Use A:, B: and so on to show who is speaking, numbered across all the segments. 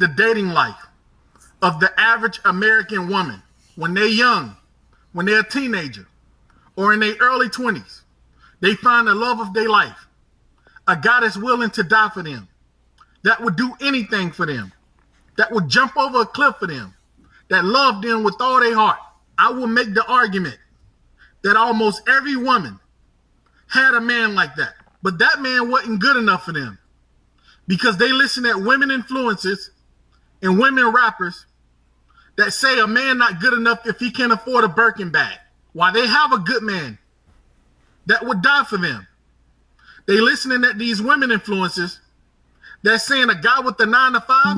A: the dating life of the average American woman when they're young, when they're a teenager, or in their early 20s. They find the love of their life, a guy that's willing to die for them, that would do anything for them, that would jump over a cliff for them, that loved them with all their heart. I will make the argument that almost every woman had a man like that, but that man wasn't good enough for them because they listen at women influencers and women rappers that say a man not good enough if he can't afford a Birkin bag, while they have a good man that would die for them. They listening at these women influencers that's saying a guy with the 9 to 5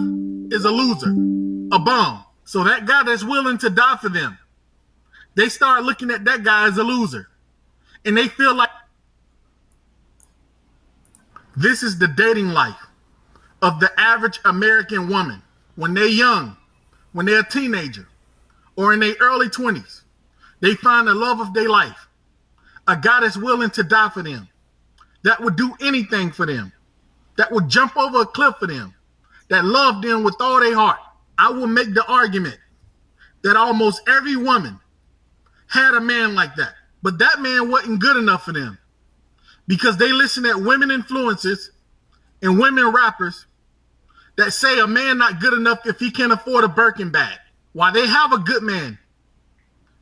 A: is a loser, a bum. So that guy that's willing to die for them, they start looking at that guy as a loser. And they feel like this is the dating life of the average American woman when they're young, when they're a teenager, or in their early 20s. They find the love of their life, a guy that's willing to die for them, that would do anything for them, that would jump over a cliff for them, that loved them with all their heart. I will make the argument that almost every woman had a man like that, but that man wasn't good enough for them because they listen at women influencers and women rappers that say a man not good enough if he can't afford a Birkin bag, while they have a good man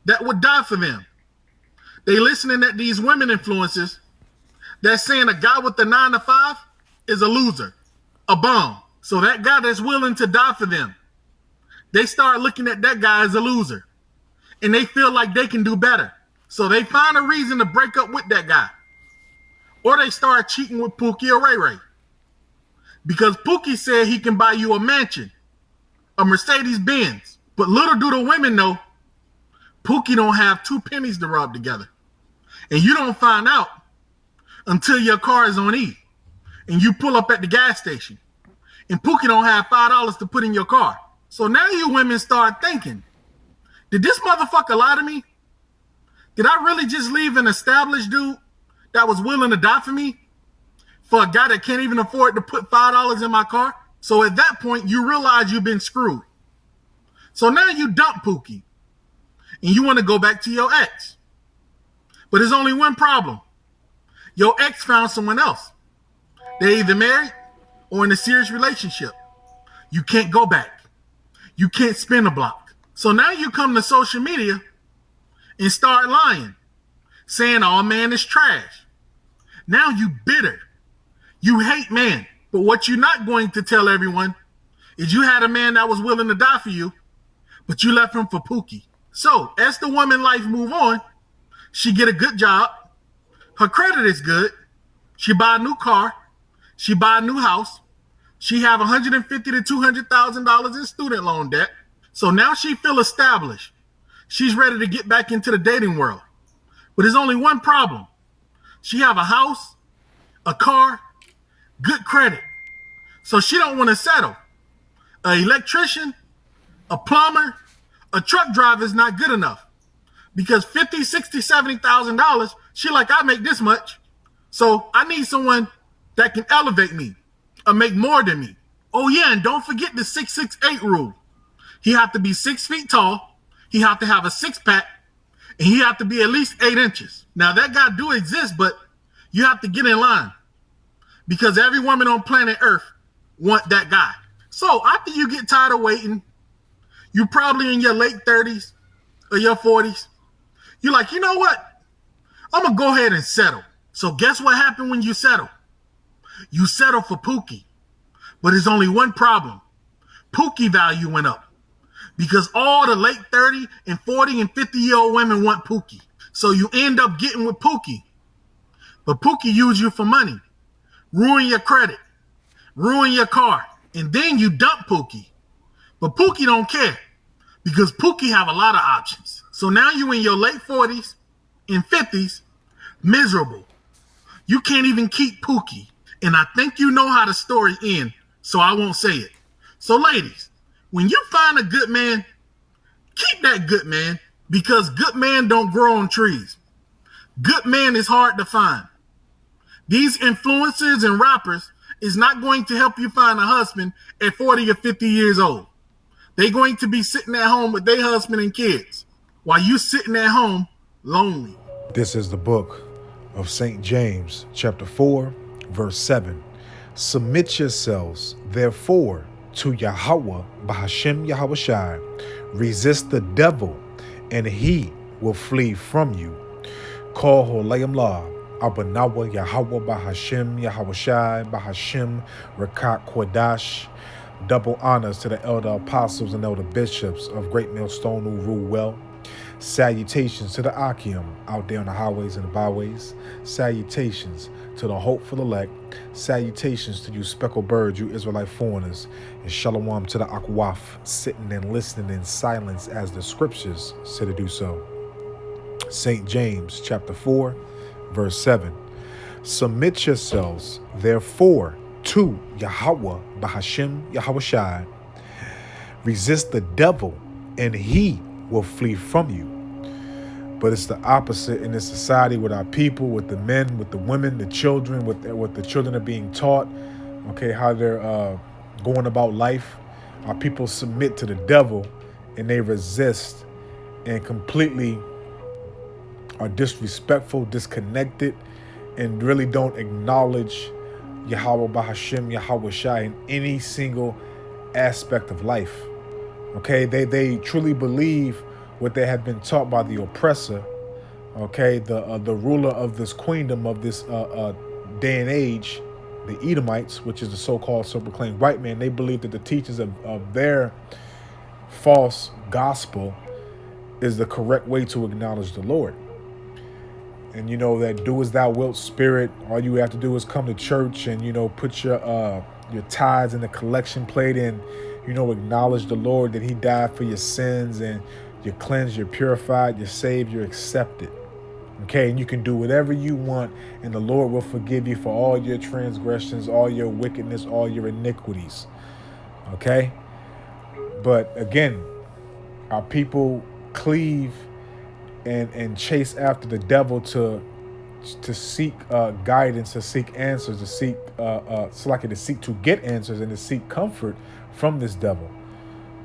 A: that would die for them. They listening at these women influencers that's saying a guy with the 9 to 5 is a loser, a bum. So that guy that's willing to die for them, they start looking at that guy as a loser. And they feel like they can do better. So they find a reason to break up with that guy. Or they start cheating with Pookie or Ray Ray. Because Pookie said he can buy you a mansion, a Mercedes Benz. But little do the women know, Pookie don't have 2 pennies to rub together. And you don't find out until your car is on E. And you pull up at the gas station. And Pookie don't have $5 to put in your car. So now you women start thinking, did this motherfucker lie to me? Did I really just leave an established dude that was willing to die for me for a guy that can't even afford to put $5 in my car? So at that point, you realize you've been screwed. So now you dump Pookie and you want to go back to your ex. But there's only one problem. Your ex found someone else. They're either married or in a serious relationship. You can't go back. You can't spin a block. So now you come to social media and start lying, saying, oh, man, it's trash. Now you bitter. You hate man. But what you're not going to tell everyone is you had a man that was willing to die for you, but you left him for Pookie. So as the woman life move on, she get a good job. Her credit is good. She buy a new car. She buy a new house. She have $150,000 to $200,000 in student loan debt. So now she feel established. She's ready to get back into the dating world. But there's only one problem. She have a house, a car, good credit. So she don't want to settle. An electrician, a plumber, a truck driver is not good enough. Because $50,000, $60,000, $70,000, she like, I make this much. So I need someone that can elevate me or make more than me. Oh yeah, and don't forget the 6'6" rule. He have to be 6 feet tall. He have to have a 6-pack. And he have to be at least 8 inches. Now that guy do exist, but you have to get in line. Because every woman on planet Earth want that guy. So after you get tired of waiting, you probably in your late 30s or your 40s. You're like, you know what? I'm going to go ahead and settle. So guess what happened when you settle? You settle for Pookie. But there's only one problem. Pookie value went up. Because all the late 30 and 40 and 50-year-old women want Pookie. So you end up getting with Pookie. But Pookie use you for money. Ruin your credit. Ruin your car. And then you dump Pookie. But Pookie don't care. Because Pookie have a lot of options. So now you in your late 40s and 50s, miserable. You can't even keep Pookie. And I think you know how the story ends, so I won't say it. So ladies, when you find a good man, keep that good man, because good men don't grow on trees. Good man is hard to find. These influencers and rappers is not going to help you find a husband at 40 or 50 years old. They're going to be sitting at home with their husband and kids while you sitting at home lonely.
B: This is the book of St. James, chapter 4, verse 7. Submit yourselves, therefore, to Yahweh, Bahashem Yahweh Shai. Resist the devil, and he will flee from you. Call Holayim La, Abanawa Yahweh Bahashem Yahweh Shai, Bahashem Rakat Kwadash. Double honors to the elder apostles and elder bishops of Great Millstone who rule well. Salutations to the Akim out there on the highways and the byways. Salutations to the hopeful elect. Salutations to you speckled birds, you Israelite foreigners. And shalom to the Akwaf, sitting and listening in silence as the scriptures say to do so. St. James chapter 4, verse 7. Submit yourselves, therefore, to Yahweh, Bahashem Yahweh Shai. Resist the devil, and he will flee from you. But it's the opposite in this society with our people, with the men, with the women, the children, with the children are being taught, okay, how they're going about life. Our people submit to the devil, and they resist and completely are disrespectful, disconnected, and really don't acknowledge Yahweh Bahashem Yahweh Shai in any single aspect of life. Okay, they truly believe what they have been taught by the oppressor, okay, the ruler of this queendom, of this day and age, the Edomites, which is the so-called so-proclaimed white man. They believe that the teachings of their false gospel is the correct way to acknowledge the Lord. And you know that do as thou wilt spirit, all you have to do is come to church and, you know, put your tithes in the collection plate and, you know, acknowledge the Lord, that he died for your sins, and you're cleansed, you're purified, you're saved, you're accepted. Okay, and you can do whatever you want, and the Lord will forgive you for all your transgressions, all your wickedness, all your iniquities. Okay? But again, our people cleave and chase after the devil to seek guidance, to seek answers, to seek to seek to get answers and to seek comfort from this devil.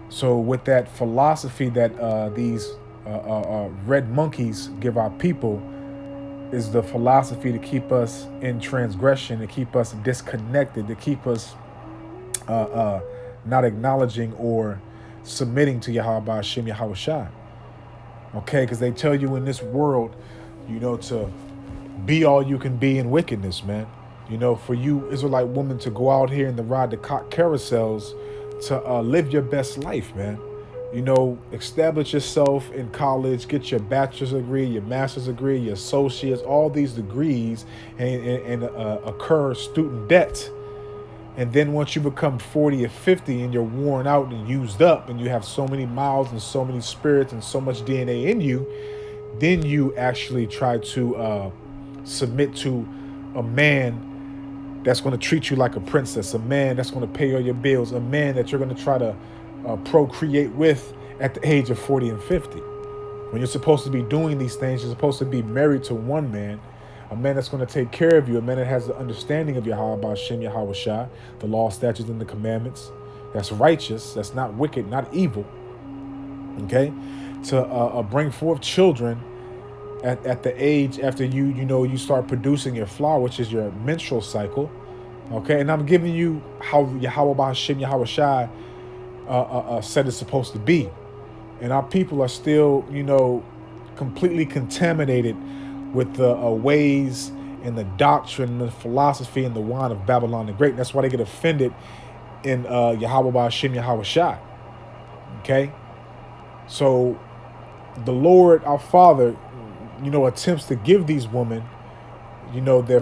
B: So with that philosophy that these red monkeys give our people is the philosophy to keep us in transgression, to keep us disconnected, to keep us not acknowledging or submitting to Yahweh Hashem Yahweh Shai. Okay, because they tell you in this world, you know, to be all you can be in wickedness, man. You know, for you Israelite women to go out here and to ride the cock carousels, to live your best life, man. You know, establish yourself in college, get your bachelor's degree, your master's degree, your associates, all these degrees, and incur student debt. And then once you become 40 or 50 and you're worn out and used up and you have so many mouths and so many spirits and so much DNA in you, then you actually try to submit to a man that's going to treat you like a princess, a man that's going to pay all your bills, a man that you're going to try to procreate with at the age of 40 and 50. When you're supposed to be doing these things, you're supposed to be married to one man, a man that's going to take care of you, a man that has the understanding of Yahweh Hashem Yahweh Shai, the law, statutes, and the commandments, that's righteous, that's not wicked, not evil, okay, to bring forth children at the age after you start producing your flower, which is your menstrual cycle, okay, and I'm giving you how Yahweh Hashem Yahweh Shai said it's supposed to be, and our people are still, you know, completely contaminated with the ways and the doctrine, the philosophy, and the wine of Babylon the Great. That's why they get offended in Yahweh Hashem Yahweh Shai. Okay, so the Lord, our Father, you know, attempts to give these women, you know, their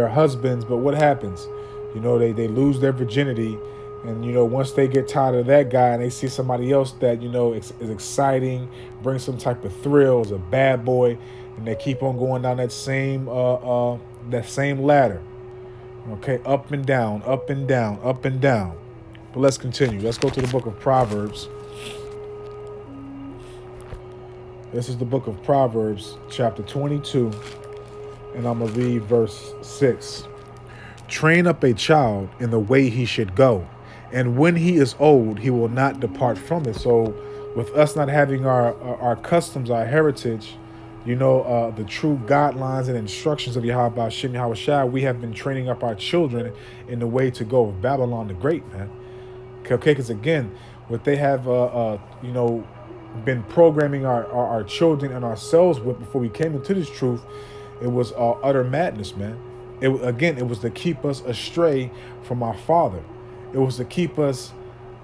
B: husbands, but what happens? You know, they lose their virginity. And, you know, once they get tired of that guy and they see somebody else that, you know, is exciting, brings some type of thrill, is a bad boy, and they keep on going down that same ladder. Okay, up and down, up and down, up and down. But let's continue. Let's go to the book of Proverbs. This is the book of Proverbs, chapter 22, and I'm going to read verse 6. Train up a child in the way he should go, and when he is old, he will not depart from it. So, with us not having our customs, our heritage, the true guidelines and instructions of Yahweh Shem Yahweh Shai, we have been training up our children in the way to go of Babylon the Great, man. Okay, because again, what they have, been programming our children and ourselves with before we came into this truth, it was utter madness, man. It was to keep us astray from our Father. It was to keep us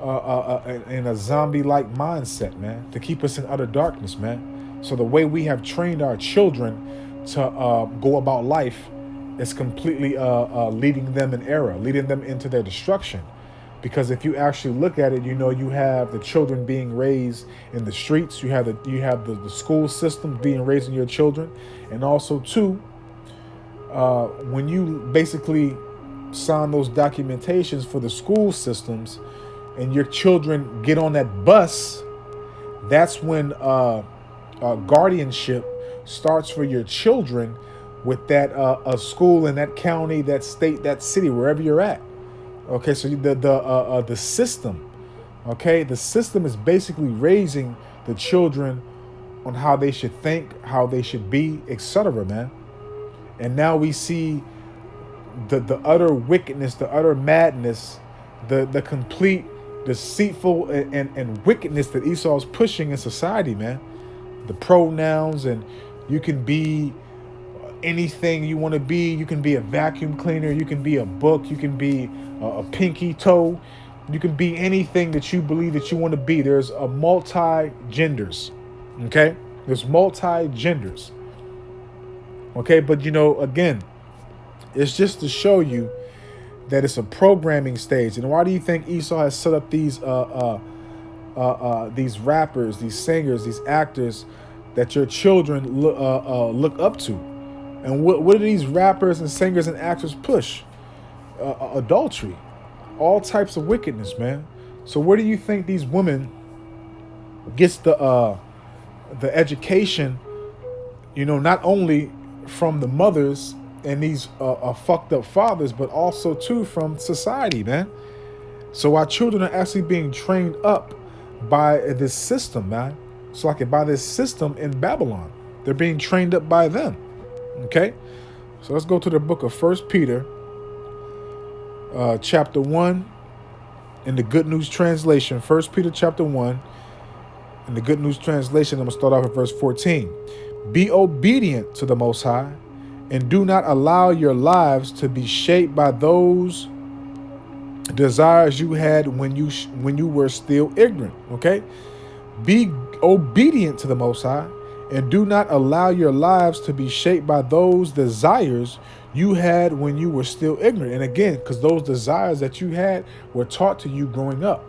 B: in a zombie-like mindset, man. To keep us in utter darkness, man. So the way we have trained our children to go about life is completely leading them in error, leading them into their destruction. Because if you actually look at it, you have the children being raised in the streets. You have the school system being raised in your children, and also too, when you basically sign those documentations for the school systems, and your children get on that bus, that's when guardianship starts for your children with that a school in that county, that state, that city, wherever you're at. Okay, so the system, okay, the system is basically raising the children on how they should think, how they should be, etc., man. And now we see the utter wickedness, the utter madness, the complete deceitful and wickedness that Esau is pushing in society, man. The pronouns, and you can be anything you want to be. You can be a vacuum cleaner. You can be a book. You can be a pinky toe. You can be anything that you believe that you want to be. There's a multi-genders. Okay? There's multi-genders. Okay? But, again, it's just to show you that it's a programming stage. And why do you think Esau has set up these rappers, these singers, these actors that your children look up to? And what do these rappers and singers and actors push? Adultery, all types of wickedness, man. So where do you think these women gets the education? Not only from the mothers and these fucked up fathers, but also too from society, man. So our children are actually being trained up by this system, man. It's like by this system in Babylon. They're being trained up by them. Okay, so let's go to the book of 1 Peter, chapter 1, in the Good News Translation. 1 Peter chapter 1, in the Good News Translation, I'm going to start off at verse 14. Be obedient to the Most High, and do not allow your lives to be shaped by those desires you had when you were still ignorant. Okay, be obedient to the Most High, and do not allow your lives to be shaped by those desires you had when you were still ignorant. And again, because those desires that you had were taught to you growing up.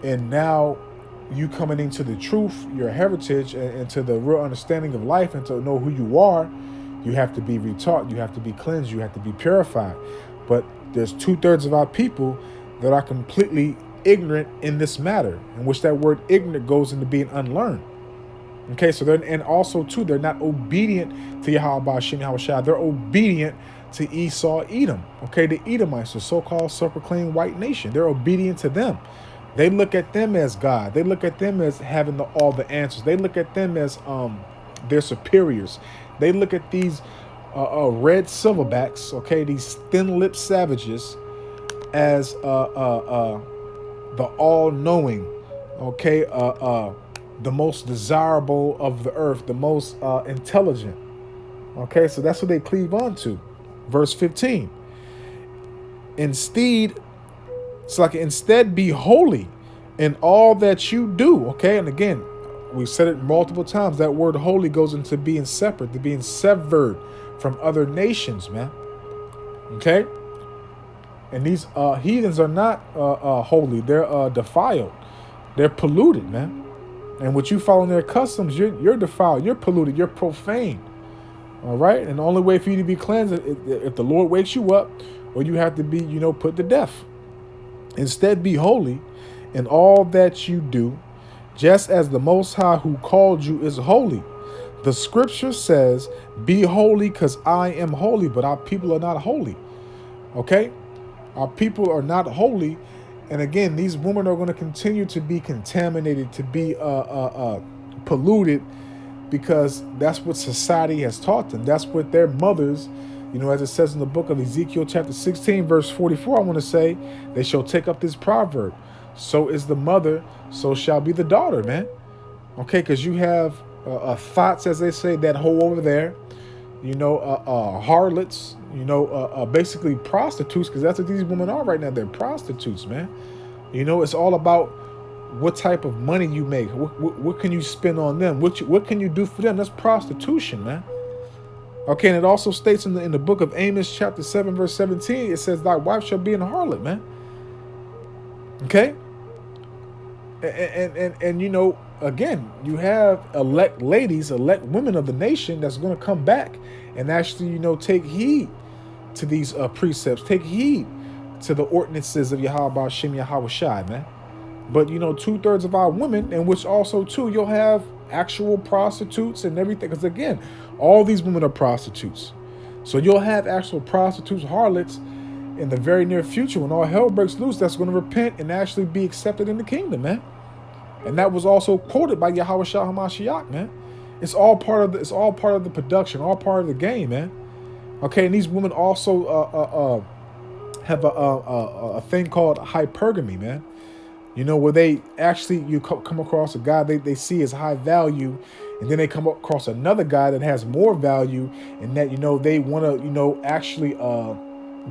B: And now you coming into the truth, your heritage, and to the real understanding of life, and to know who you are, you have to be retaught, you have to be cleansed, you have to be purified. But there's 2/3 of our people that are completely ignorant in this matter, in which that word ignorant goes into being unlearned. Okay, so and also too, they're not obedient to Yahweh Shem Yahweh Shai. They're obedient to Esau, Edom. Okay, the Edomites, the so-called self-proclaimed white nation. They're obedient to them. They look at them as God. They look at them as having all the answers. They look at them as their superiors. They look at these red silverbacks, okay, these thin-lipped savages, as the all-knowing, okay, the most desirable of the earth, the most intelligent. Okay, so that's what they cleave on to. Verse 15. Instead be holy in all that you do. Okay, and again, we said it multiple times. That word holy goes into being separate, to being severed from other nations, man. Okay, and these heathens are not holy. They're defiled. They're polluted, man. And what you follow in their customs, you're defiled, you're polluted, you're profane. All right? And the only way for you to be cleansed is if the Lord wakes you up, or you have to be, put to death. Instead, be holy in all that you do, just as the Most High who called you is holy. The scripture says, be holy because I am holy, but our people are not holy. Okay? Our people are not holy. And again, these women are going to continue to be contaminated, to be polluted, because that's what society has taught them. That's what their mothers, as it says in the book of Ezekiel chapter 16, verse 44, I want to say, they shall take up this proverb. So is the mother, so shall be the daughter, man. Okay, because you have thoughts, as they say, that hole over there, harlots, basically prostitutes, because that's what these women are right now. They're prostitutes, man. It's all about what type of money you make. What can you spend on them? What can you do for them? That's prostitution, man. Okay, and it also states in the book of Amos chapter 7, verse 17, it says, thy wife shall be an harlot, man. Okay? And again, you have elect ladies, elect women of the nation that's going to come back and actually, take heed to these precepts, take heed to the ordinances of Yahweh Shem Yahweh Shai, man. But 2/3 of our women, and which also too, you'll have actual prostitutes and everything. Because again, all these women are prostitutes. So you'll have actual prostitutes, harlots in the very near future when all hell breaks loose, that's going to repent and actually be accepted in the kingdom, man. And that was also quoted by Yahweh Shah HaMashiach, man. It's all part of the production, all part of the game, man. Okay, and these women also have a thing called hypergamy, man. Where they actually, you come across a guy they see as high value, and then they come across another guy that has more value, and that they want to actually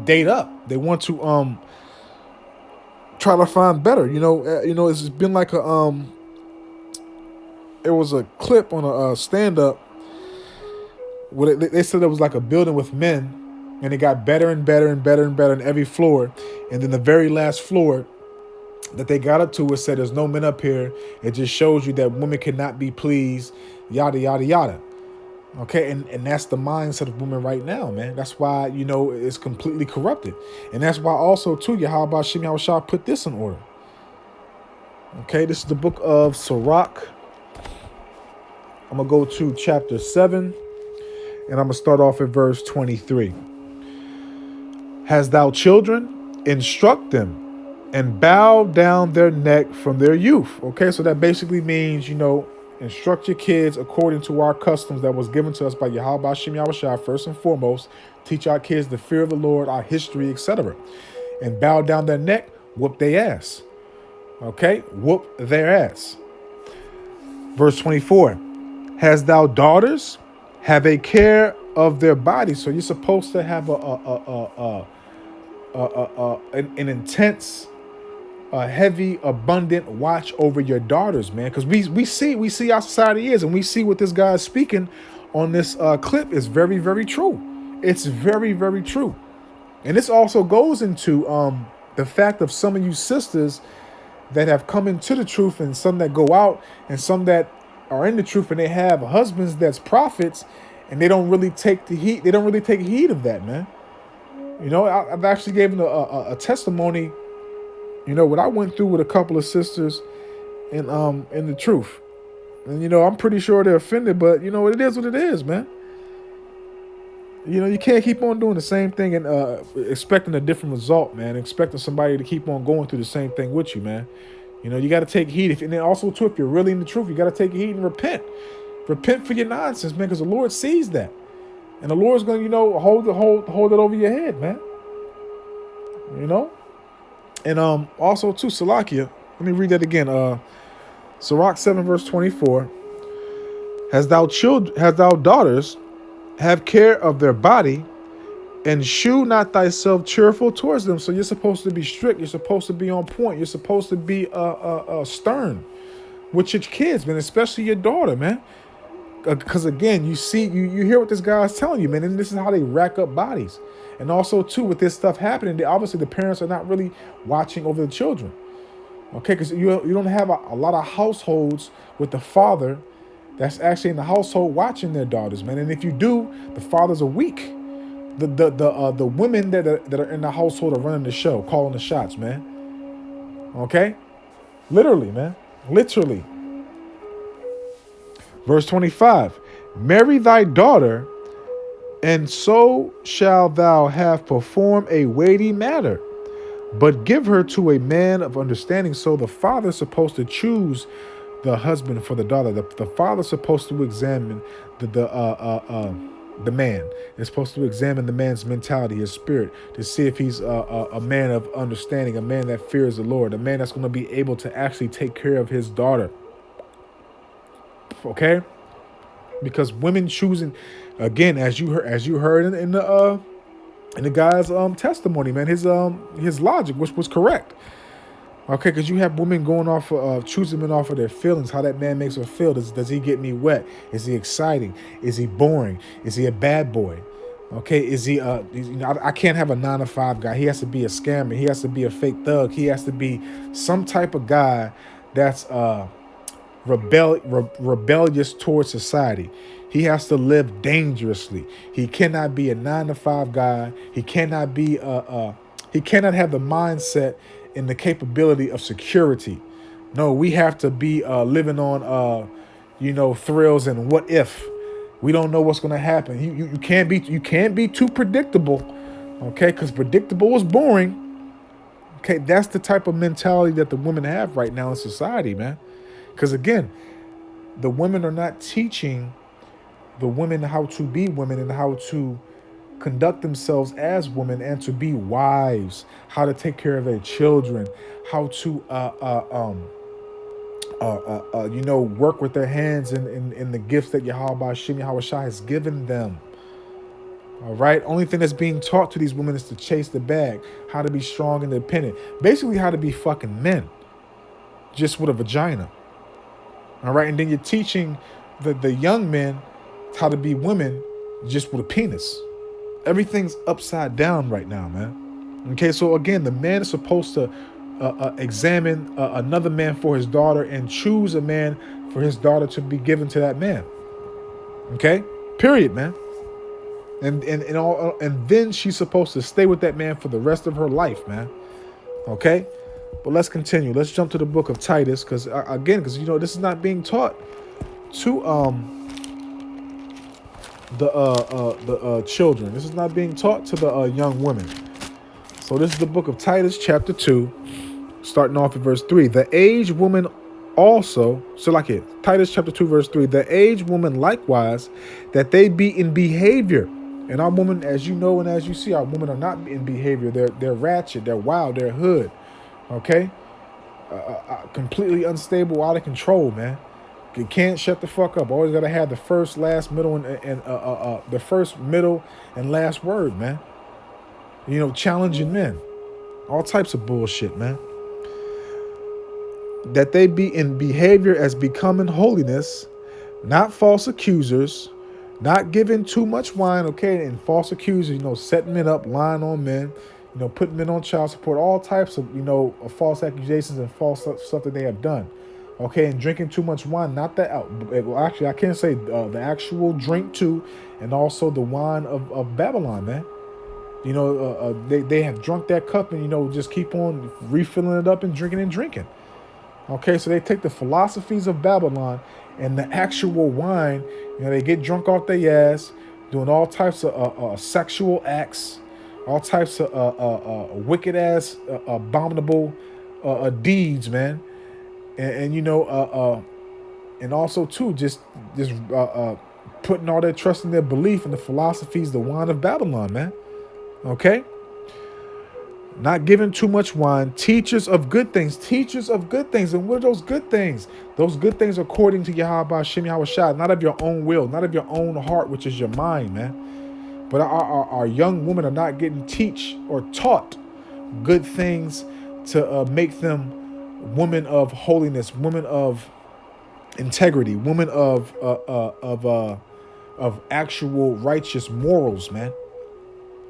B: date up. They want to try to find better. It's been like it was a clip on a stand up where they said it was like a building with men, and it got better and better and better and better in every floor, and then the very last floor that they got up to, it said there's no men up here. It just shows you that women cannot be pleased, yada yada yada. Okay, and that's the mindset of women right now, man. That's why it's completely corrupted, and that's why also too Yahweh Shem Yahweh Shah put this in order. Okay, this is the book of Sirach. I'm gonna go to chapter 7, and I'm gonna start off at verse 23. Hast thou children? Instruct them, and bow down their neck from their youth. Okay, so that basically means, instruct your kids according to our customs that was given to us by Yahweh Shem Yahweh Shai, first and foremost. Teach our kids the fear of the Lord, our history, etc. And bow down their neck, whoop their ass. Okay, whoop their ass. Verse 24. Hast thou daughters? Have a care of their bodies. So you're supposed to have an intense, heavy, abundant watch over your daughters, man. Because we see our society is, and we see what this guy is speaking on this clip is very, very true. It's very, very true. And this also goes into the fact of some of you sisters that have come into the truth, and some that go out, and some that are in the truth, and they have husbands that's prophets, and they don't really take the heat. They don't really take heed of that, man. I've actually given a testimony, what I went through with a couple of sisters in the truth. And, I'm pretty sure they're offended, but, it is what it is, man. You can't keep on doing the same thing and expecting a different result, man. Expecting somebody to keep on going through the same thing with you, man. You got to take heed. And then also, too, if you're really in the truth, you got to take heed and repent. Repent for your nonsense, man, because the Lord sees that. And the Lord's going to, hold it over your head, man. And also, too, Salakia, let me read that again. Sirach 7, verse 24. Hast thou daughters, have care of their body, and shew not thyself cheerful towards them. So you're supposed to be strict. You're supposed to be on point. You're supposed to be stern with your kids, man, especially your daughter, man. Because again, you hear what this guy's telling you, man, and this is how they rack up bodies. And also, too, with this stuff happening, obviously the parents are not really watching over the children. Okay, because you don't have a lot of households with the father that's actually in the household watching their daughters, man. And if you do, the fathers are weak. The women that are in the household are running the show, calling the shots, man. Okay? Literally, man. Literally. Verse 25. Marry thy daughter And so shall thou have performed a weighty matter. But give her to a man of understanding. So the father's supposed to choose the husband for the daughter. The father's supposed to examine the man. Is supposed to examine the man's mentality, his spirit, to see if he's a man of understanding, a man that fears the Lord, a man that's going to be able to actually take care of his daughter. Okay, because women choosing, again, as you heard in the guy's testimony, man, his logic, which was correct. Okay, because you have women going off of choosing men off of their feelings, how that man makes her feel. Does he get me wet? Is he exciting? Is he boring? Is he a bad boy? Okay, is he? I can't have a 9 to 5 guy. He has to be a scammer. He has to be a fake thug. He has to be some type of guy that's rebellious towards society. He has to live dangerously. He cannot be a 9 to 5 guy. He cannot be he cannot have the mindset and the capability of security. No, we have to be living on thrills and what if. We don't know what's going to happen. You can't be too predictable. Okay, because predictable is boring. Okay, that's the type of mentality that the women have right now in society, man. Because again, the women are not teaching the women how to be women and how to conduct themselves as women and to be wives, how to take care of their children, how to work with their hands in the gifts that Yahweh Shem Yahweh Shai has given them. All right. Only thing that's being taught to these women is to chase the bag, how to be strong and independent. Basically, how to be fucking men, just with a vagina. All right. And then you're teaching the young men how to be women just with a penis. Everything's upside down right now, man. Okay. So again, the man is supposed to examine another man for his daughter and choose a man for his daughter to be given to that man. Okay. Period, man. And then she's supposed to stay with that man for the rest of her life, man. Okay, but let's continue. Let's jump to the book of Titus, because this is not being taught to the children. This is not being taught to the young women. So this is the book of Titus, chapter 2, starting off at verse 3. The aged woman also, Titus chapter 2, verse 3. The aged woman likewise, that they be in behavior. And our women, as you know and as you see, our women are not in behavior. They're ratchet, they're wild, they're hood. Okay? Completely unstable, out of control, man. You can't shut the fuck up. Always gotta have the first, last, middle, and the first, middle, and last word, man. Challenging men. All types of bullshit, man. That they be in behavior as becoming holiness, not false accusers, not giving too much wine, okay, and false accusers, setting men up, lying on men, putting men on child support, all types of, false accusations and false stuff that they have done, okay, and drinking too much wine, not that, well, actually, I can't say the actual drink too, and also the wine of Babylon, man. They have drunk that cup and, just keep on refilling it up and drinking. Okay, so they take the philosophies of Babylon and the actual wine, they get drunk off their ass, doing all types of sexual acts, all types of wicked ass, abominable deeds, man, and also too just putting all their trust in their belief in the philosophies, the wine of Babylon, man. Okay. Not giving too much wine, teachers of good things. And what are those good things? Those good things according to Yahweh Shem Yahweh Shai, not of your own will, not of your own heart, which is your mind, man. But our young women are not getting taught good things to make them women of holiness, women of integrity, women of actual righteous morals, man.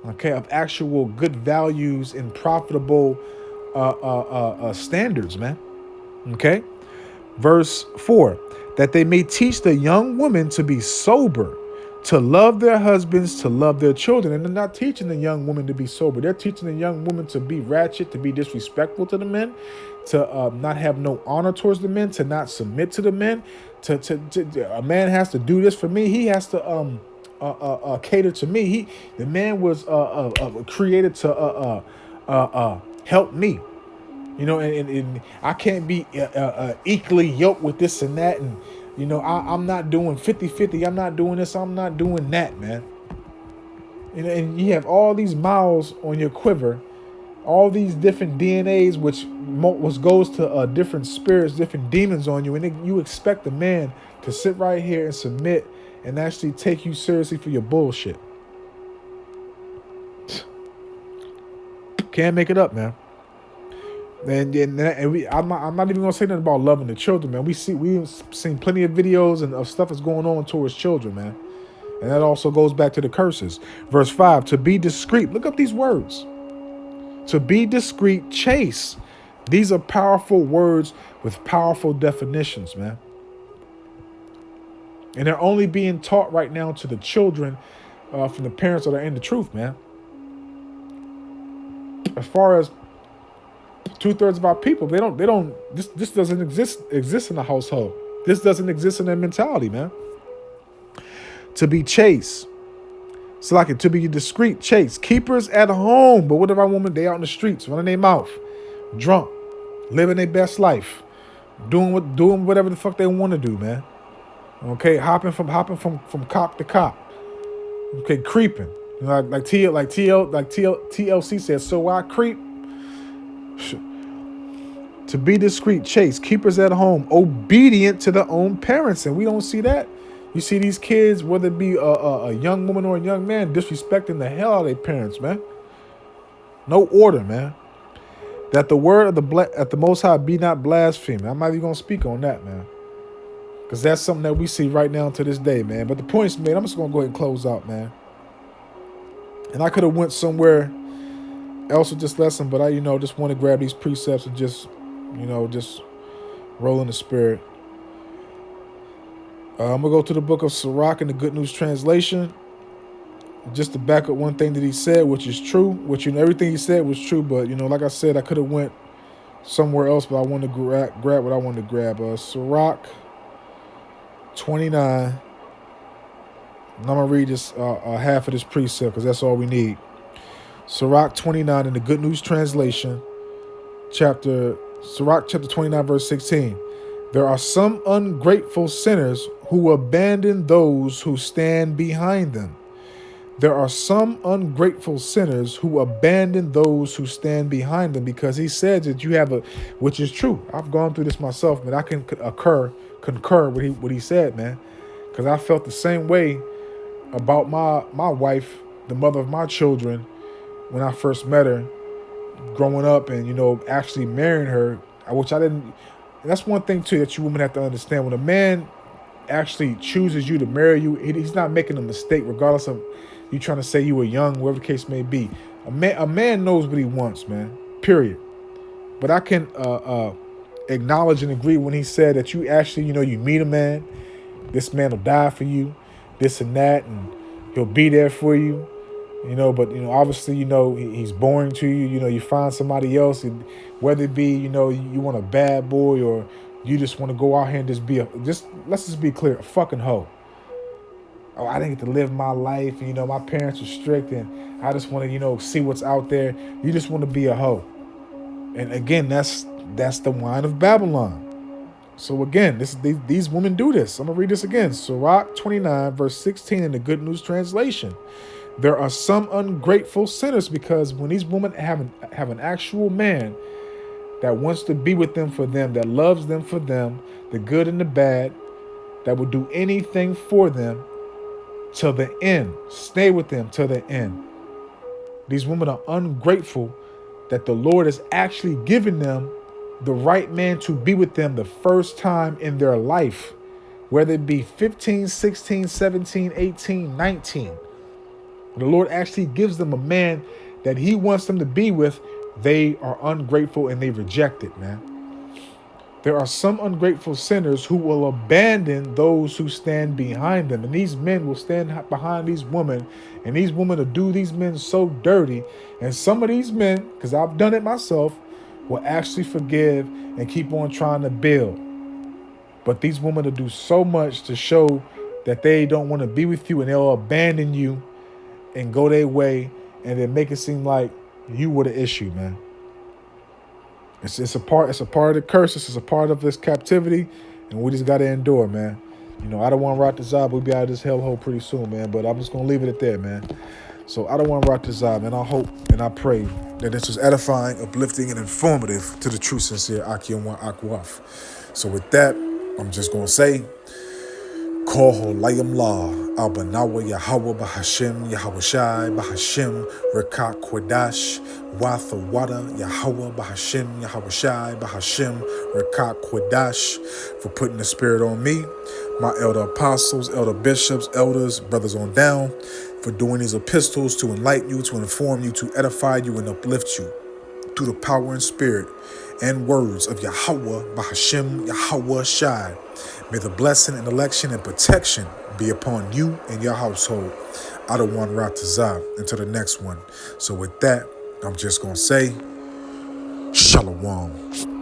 B: Okay, of actual good values and profitable standards, man. Okay, verse 4, that they may teach the young women to be sober, to love their husbands, to love their children. And they're not teaching the young woman to be sober. They're teaching the young woman to be ratchet, to be disrespectful to the men, to not have no honor towards the men, to not submit to the men. A man has to do this for me. He has to cater to me. The man was created to help me. And I can't be equally yoked with this and that. And, I'm not doing 50-50. I'm not doing this. I'm not doing that, man. And you have all these miles on your quiver, all these different DNAs, which goes to different spirits, different demons on you. And you expect a man to sit right here and submit and actually take you seriously for your bullshit. Can't make it up, man. I'm not even gonna say nothing about loving the children, man. We've seen plenty of videos and of stuff that's going on towards children, man. And that also goes back to the curses. Verse 5, to be discreet. Look up these words. To be discreet, chase. These are powerful words with powerful definitions, man. And they're only being taught right now to the children from the parents that are in the truth, man. As far as 2/3 of our people, this doesn't exist in the household. This doesn't exist in their mentality, man. To be chaste. So like it, to be discreet, chaste. Keepers at home. But what if our woman, they out in the streets, running their mouth, drunk, living their best life, doing whatever the fuck they want to do, man. Okay, hopping from cop to cop. Okay, creeping. Like TLC said, so I creep. To be discreet, chaste, keepers at home, obedient to their own parents. And we don't see that. You see these kids, whether it be a young woman or a young man, disrespecting the hell out of their parents, man. No order, man. That the word of the Most High be not blasphemed. I'm not even going to speak on that, man. Because that's something that we see right now to this day, man. But the point's made. I'm just going to go ahead and close out, man. And I could have went somewhere else with this lesson, but I, just want to grab these precepts and just roll in the spirit. I'm going to go to the book of Sirach in the Good News Translation. Just to back up one thing that he said, which is true. Which, everything he said was true. But, like I said, I could have went somewhere else, but I wanted to grab what I wanted to grab. Sirach 29. And I'm going to read this half of this precept because that's all we need. Sirach 29 in the Good News Translation. Sirach chapter 29, verse 16. There are some ungrateful sinners who abandon those who stand behind them. There are some ungrateful sinners who abandon those who stand behind them, because he says that you have which is true. I've gone through this myself, but I can concur with what he said, man, because I felt the same way about my wife, the mother of my children, when I first met her, growing up and, actually marrying her, which I didn't. And that's one thing, too, that you women have to understand. When a man actually chooses you to marry you, he's not making a mistake, regardless of you trying to say you were young, whatever the case may be. A man knows what he wants, man, period. But I can acknowledge and agree when he said that you actually, you meet a man, this man will die for you, this and that, and he'll be there for you. But obviously, he's boring to you. You find somebody else, and whether it be, you want a bad boy, or you just want to go out here and let's just be clear, a fucking hoe. Oh, I didn't get to live my life. My parents were strict, and I just want to, see what's out there. You just want to be a hoe. And again, that's the wine of Babylon. So again, these women do this. I'm gonna read this again. Sirach 29, verse 16 in the Good News Translation. There are some ungrateful sinners, because when these women have an actual man that wants to be with them for them, that loves them for them, the good and the bad, that will do anything for them till the end, stay with them till the end. These women are ungrateful that the Lord has actually given them the right man to be with them the first time in their life, whether it be 15, 16, 17, 18, 19. The Lord actually gives them a man that he wants them to be with. They are ungrateful and they reject it, man. There are some ungrateful sinners who will abandon those who stand behind them. And these men will stand behind these women. And these women will do these men so dirty. And some of these men, because I've done it myself, will actually forgive and keep on trying to build. But these women will do so much to show that they don't want to be with you and they'll abandon you and go their way and then make it seem like you were the issue, man. It's a part of the curse. It's a part of this captivity, and we just gotta endure, man. I don't want to rock the job. We'll be out of this hellhole pretty soon, man. But I'm just gonna leave it at that, man. So I don't want to rock this job, and I hope and I pray that this was edifying, uplifting, and informative to the true, sincere Akiyawan Akwaf. So with that, I'm just gonna say, Koho Layam La, Albanawa Yahweh Bahashim, Yahweh Shai, Bahashim, Rekat Kwadash, Watha Wada, Yahweh Bahashim, Yahweh Shai, Bahashim, Rekat Kwadash, for putting the Spirit on me, my elder apostles, elder bishops, elders, brothers on down, for doing these epistles to enlighten you, to inform you, to edify you, and uplift you through the power and spirit and words of Yahweh Bahashim, Yahweh Shai. May the blessing and election and protection be upon you and your household. I don't want Ratazah until the next one. So with that, I'm just going to say, Shalom.